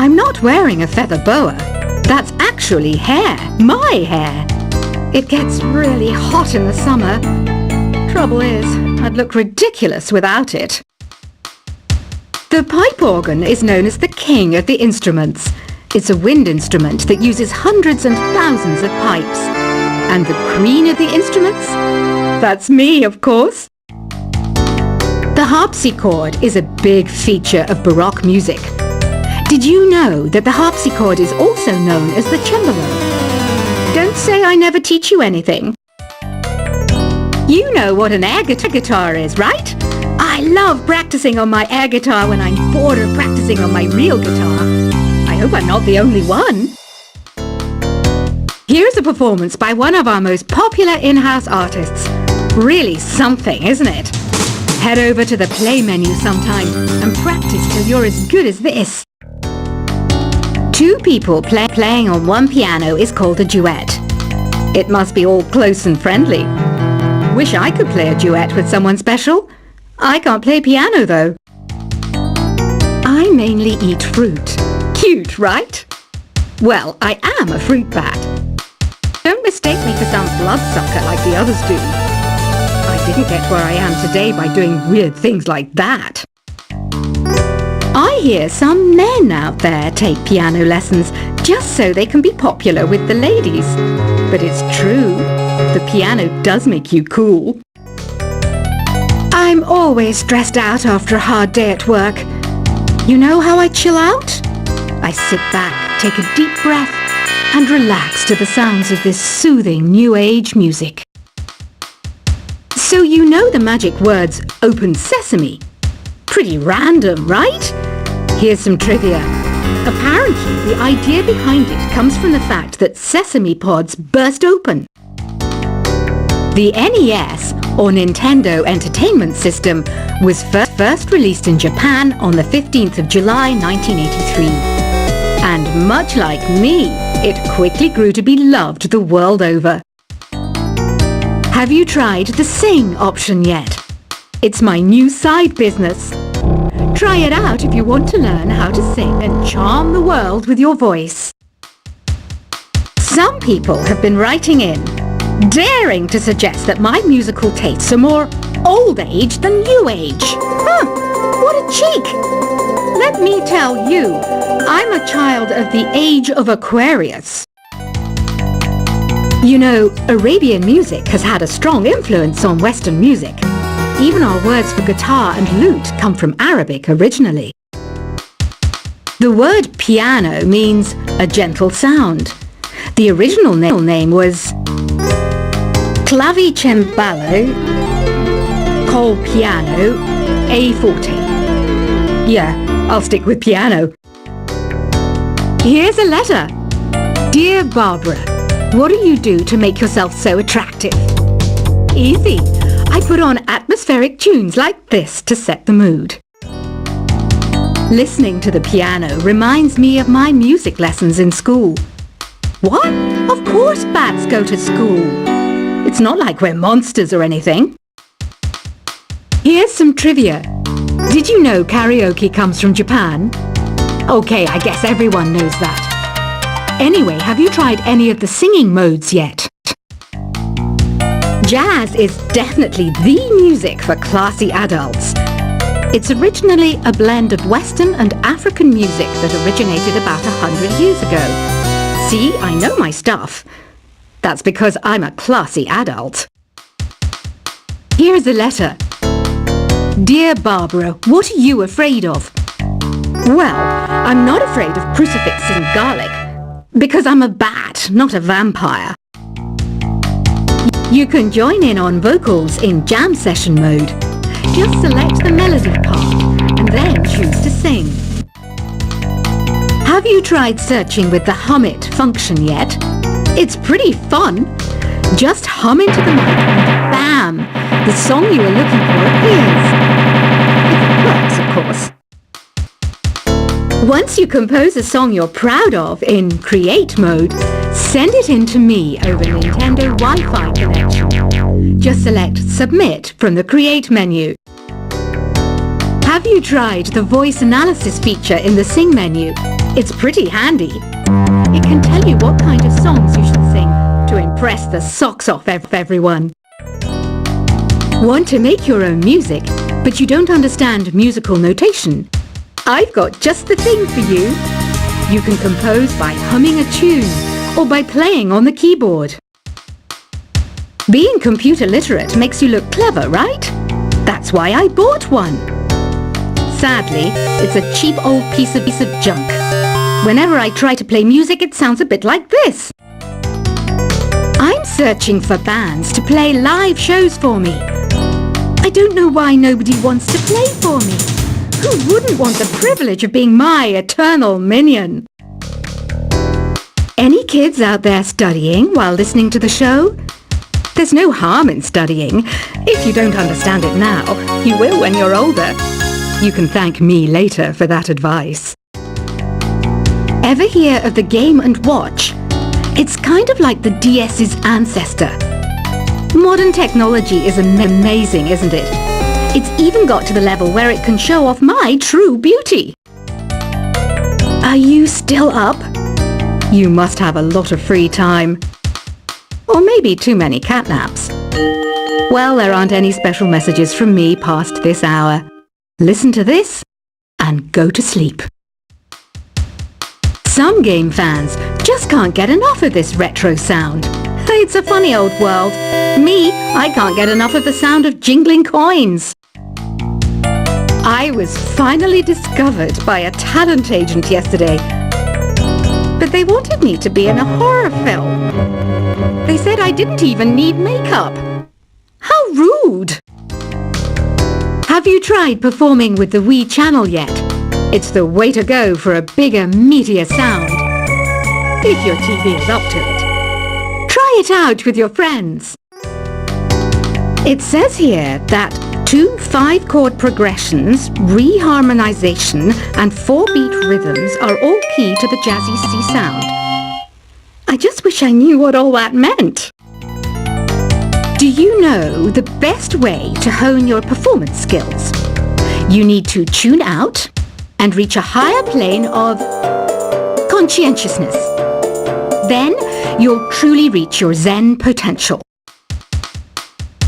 I'm not wearing a feather boa. That's actually hair, my hair. It gets really hot in the summer. Trouble is, I'd look ridiculous without it. The pipe organ is known as the king of the instruments. It's a wind instrument that uses hundreds and thousands of pipes. And the queen of the instruments? That's me, of course. The harpsichord is a big feature of Baroque music. Did you know that the harpsichord is also known as the cembalo? Don't say I never teach you anything. You know what an air guitar is, right? I love practicing on my air guitar when I'm bored of practicing on my real guitar. I hope I'm not the only one. Here's a performance by one of our most popular in-house artists. Really something, isn't it? Head over to the play menu sometime and practice till you're as good as this. Two people playing on one piano is called a duet. It must be all close and friendly. Wish I could play a duet with someone special. I can't play piano though. I mainly eat fruit. Cute, right? Well, I am a fruit bat. Don't mistake me for some bloodsucker like the others do. I didn't get where I am today by doing weird things like that. I hear some men out there take piano lessons just so they can be popular with the ladies. But it's true, the piano does make you cool. I'm always stressed out after a hard day at work. You know how I chill out? I sit back, take a deep breath, and relax to the sounds of this soothing new age music. So you know the magic words "open sesame"? Pretty random, right? Here's some trivia. Apparently, the idea behind it comes from the fact that sesame pods burst open. The NES, or Nintendo Entertainment System, was first released in Japan on the 15th of July 1983. And much like me, it quickly grew to be loved the world over. Have you tried the Sing option yet? It's my new side business. Try it out if you want to learn how to sing and charm the world with your voice. Some people have been writing in, daring to suggest that my musical tastes are more old age than new age. Huh, what a cheek! Let me tell you, I'm a child of the age of Aquarius. You know, Arabian music has had a strong influence on Western music. Even our words for guitar and lute come from Arabic originally. The word piano means a gentle sound. The original name was clavicembalo col piano a forte. Yeah, I'll stick with piano. Here's a letter. Dear Barbara, what do you do to make yourself so attractive? Easy. I put on atmospheric tunes like this to set the mood. Listening to the piano reminds me of my music lessons in school. What? Of course bats go to school. It's not like we're monsters or anything. Here's some trivia. Did you know karaoke comes from Japan? Okay, I guess everyone knows that. Anyway, have you tried any of the singing modes yet? Jazz is definitely the music for classy adults. It's originally a blend of Western and African music that originated about 100 years ago. See, I know my stuff. That's because I'm a classy adult. Here's a letter. Dear Barbara, what are you afraid of? Well, I'm not afraid of crucifixes and garlic, because I'm a bat, not a vampire. You can join in on vocals in jam session mode. Just select the melody part and then choose to sing. Have you tried searching with the Hum It function yet? It's pretty fun. Just hum into the mic and bam! The song you were looking for appears. If it works, of course. Once you compose a song you're proud of in Create mode, send it in to me over Nintendo Wi-Fi connection. Just select Submit from the Create menu. Have you tried the voice analysis feature in the Sing menu? It's pretty handy. It can tell you what kind of songs you should sing to impress the socks off everyone. Want to make your own music, but you don't understand musical notation? I've got just the thing for you. You can compose by humming a tune or by playing on the keyboard. Being computer literate makes you look clever, right? That's why I bought one. Sadly, it's a cheap old piece of junk. Whenever I try to play music, it sounds a bit like this. I'm searching for bands to play live shows for me. I don't know why nobody wants to play for me. Who wouldn't want the privilege of being my eternal minion? Any kids out there studying while listening to the show? There's no harm in studying. If you don't understand it now, you will when you're older. You can thank me later for that advice. Ever hear of the Game & Watch? It's kind of like the DS's ancestor. Modern technology is amazing, isn't it? It's even got to the level where it can show off my true beauty. Are you still up? You must have a lot of free time. Or maybe too many catnaps. Well, there aren't any special messages from me past this hour. Listen to this and go to sleep. Some game fans just can't get enough of this retro sound. It's a funny old world. Me, I can't get enough of the sound of jingling coins. I was finally discovered by a talent agent yesterday. But they wanted me to be in a horror film. They said I didn't even need makeup. How rude! Have you tried performing with the Wii channel yet? It's the way to go for a bigger, meatier sound. If your TV is up to it. Try it out with your friends. It says here that 2 5-chord progressions, reharmonization and 4-beat rhythms are all key to the jazzy C sound. I just wish I knew what all that meant. Do you know the best way to hone your performance skills? You need to tune out and reach a higher plane of conscientiousness. Then you'll truly reach your Zen potential.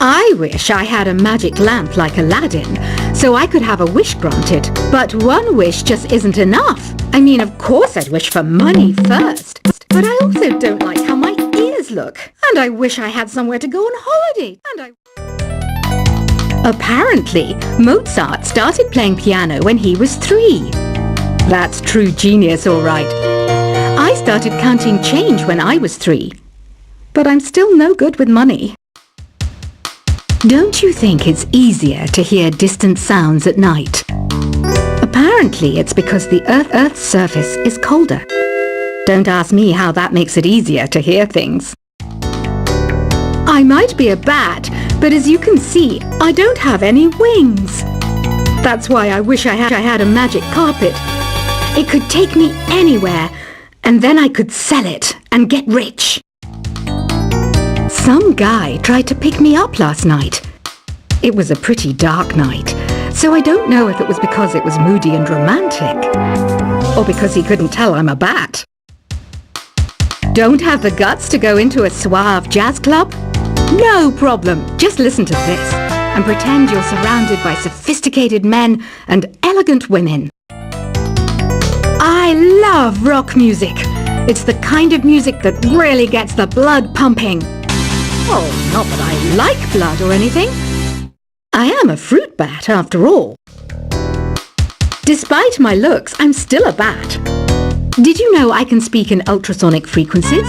I wish I had a magic lamp like Aladdin, so I could have a wish granted. But one wish just isn't enough. I mean, of course I'd wish for money first. But I also don't like how my ears look. And I wish I had somewhere to go on holiday. Apparently, Mozart started playing piano when he was 3. That's true genius, all right. I started counting change when I was 3. But I'm still no good with money. Don't you think it's easier to hear distant sounds at night? Apparently, it's because the Earth's surface is colder. Don't ask me how that makes it easier to hear things. I might be a bat, but as you can see, I don't have any wings. That's why I wish I had a magic carpet. It could take me anywhere, and then I could sell it and get rich. Some guy tried to pick me up last night. It was a pretty dark night, so I don't know if it was because it was moody and romantic, or because he couldn't tell I'm a bat. Don't have the guts to go into a suave jazz club? No problem. Just listen to this and pretend you're surrounded by sophisticated men and elegant women. I love rock music. It's the kind of music that really gets the blood pumping. Oh, not that I like blood or anything. I am a fruit bat after all. Despite my looks, I'm still a bat. Did you know I can speak in ultrasonic frequencies?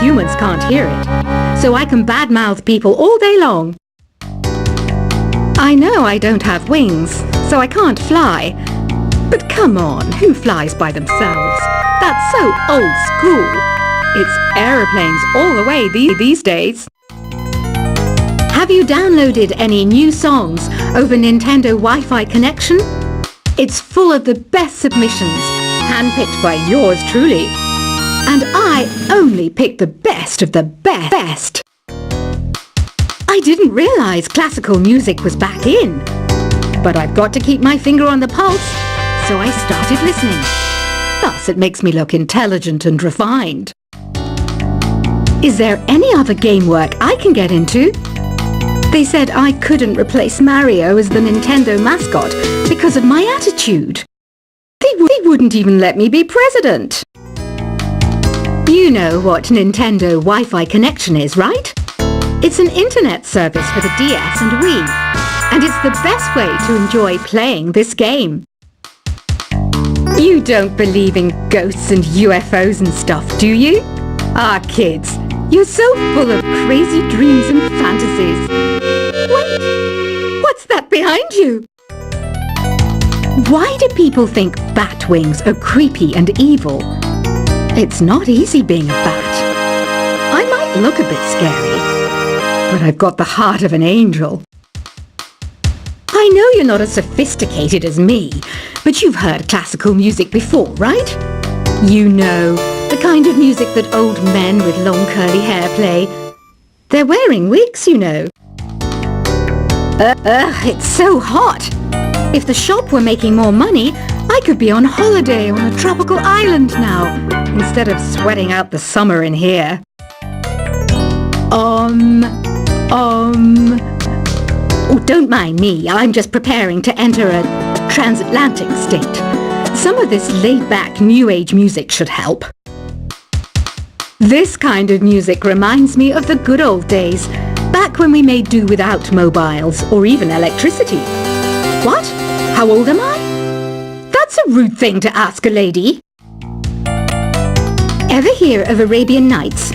Humans can't hear it, so I can badmouth people all day long. I know I don't have wings, so I can't fly. But come on, who flies by themselves? That's so old school. It's aeroplanes all the way these days. Have you downloaded any new songs over Nintendo Wi-Fi connection? It's full of the best submissions, handpicked by yours truly. And I only picked the best of the best. I didn't realize classical music was back in. but I've got to keep my finger on the pulse, so I started listening. Thus, it makes me look intelligent and refined. Is there any other game work I can get into? They said I couldn't replace Mario as the Nintendo mascot because of my attitude. They wouldn't even let me be president. You know what Nintendo Wi-Fi connection is, right? It's an internet service for the DS and Wii, and it's the best way to enjoy playing this game. You don't believe in ghosts and UFOs and stuff, do you? Ah, kids, you're so full of crazy dreams and fantasies. Wait, what's that behind you? Why do people think bat wings are creepy and evil? It's not easy being a bat. I might look a bit scary, but I've got the heart of an angel. I know you're not as sophisticated as me, but you've heard classical music before, right? You know, the kind of music that old men with long curly hair play. They're wearing wigs, you know. It's so hot. If the shop were making more money, I could be on holiday on a tropical island now, instead of sweating out the summer in here. Oh, don't mind me. I'm just preparing to enter a transatlantic state. Some of this laid-back New Age music should help. This kind of music reminds me of the good old days, back when we made do without mobiles or even electricity. What? How old am I? That's a rude thing to ask a lady. Ever hear of Arabian Nights?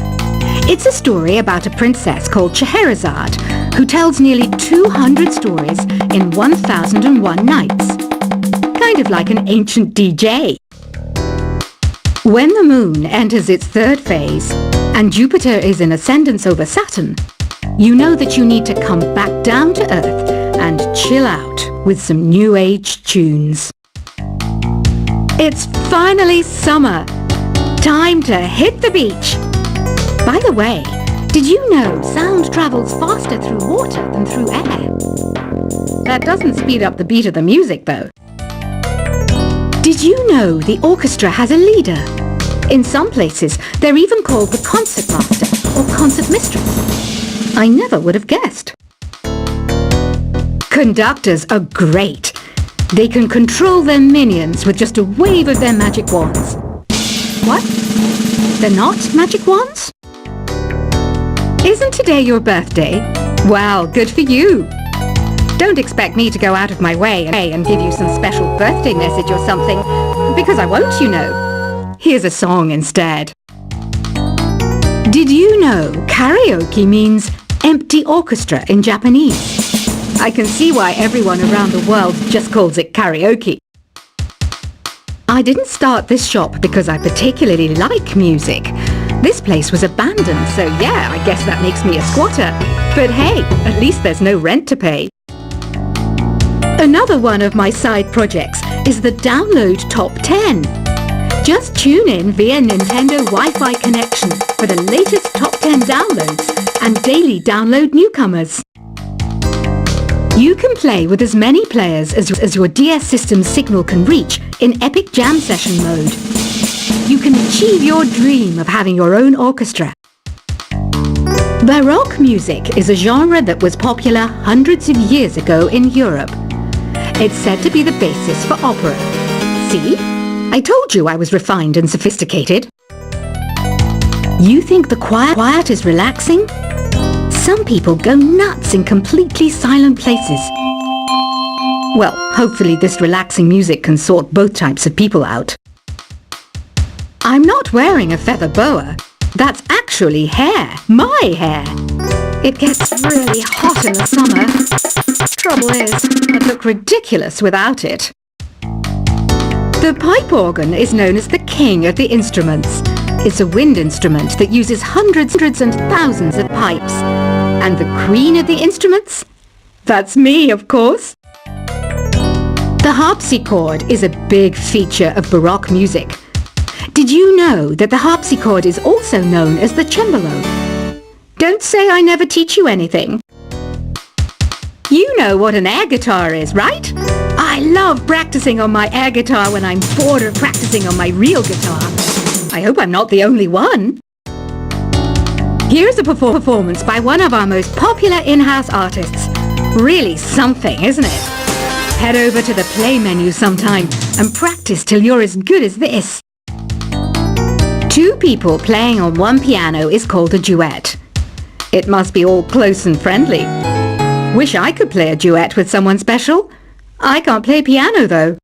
It's a story about a princess called Scheherazade, who tells nearly 200 stories in 1001 nights. Kind of like an ancient DJ. When the moon enters its third phase, and Jupiter is in ascendance over Saturn, you know that you need to come back down to Earth and chill out with some New Age tunes. It's finally summer. Time to hit the beach. By the way, did you know sound travels faster through water than through air? That doesn't speed up the beat of the music, though. Did you know the orchestra has a leader? In some places, they're even called the concertmaster or concert mistress. I never would have guessed. Conductors are great. They can control their minions with just a wave of their magic wands. What? They're not magic wands? Isn't today your birthday? Well, good for you. Don't expect me to go out of my way and give you some special birthday message or something, because I won't, you know. Here's a song instead. Did you know karaoke means empty orchestra in Japanese? I can see why everyone around the world just calls it karaoke. I didn't start this shop because I particularly like music. This place was abandoned, so yeah, I guess that makes me a squatter. But hey, at least there's no rent to pay. Another one of my side projects is the Download Top 10. Just tune in via Nintendo Wi-Fi connection for the latest Top 10 downloads and daily download newcomers. You can play with as many players as your DS system's signal can reach in Epic Jam Session mode. You can achieve your dream of having your own orchestra. Baroque music is a genre that was popular hundreds of years ago in Europe. It's said to be the basis for opera. See? I told you I was refined and sophisticated. You think the quiet is relaxing? Some people go nuts in completely silent places. Well, hopefully this relaxing music can sort both types of people out. I'm not wearing a feather boa. That's actually hair. My hair. It gets really hot in the summer. Trouble is, I'd look ridiculous without it. The pipe organ is known as the king of the instruments. It's a wind instrument that uses hundreds and thousands of pipes. And the queen of the instruments? That's me, of course. The harpsichord is a big feature of Baroque music. Did you know that the harpsichord is also known as the cembalo? Don't say I never teach you anything. You know what an air guitar is, right? I love practicing on my air guitar when I'm bored of practicing on my real guitar. I hope I'm not the only one. Here's a performance by one of our most popular in-house artists. Really something, isn't it? Head over to the play menu sometime and practice till you're as good as this. Two people playing on one piano is called a duet. It must be all close and friendly. Wish I could play a duet with someone special. I can't play piano though.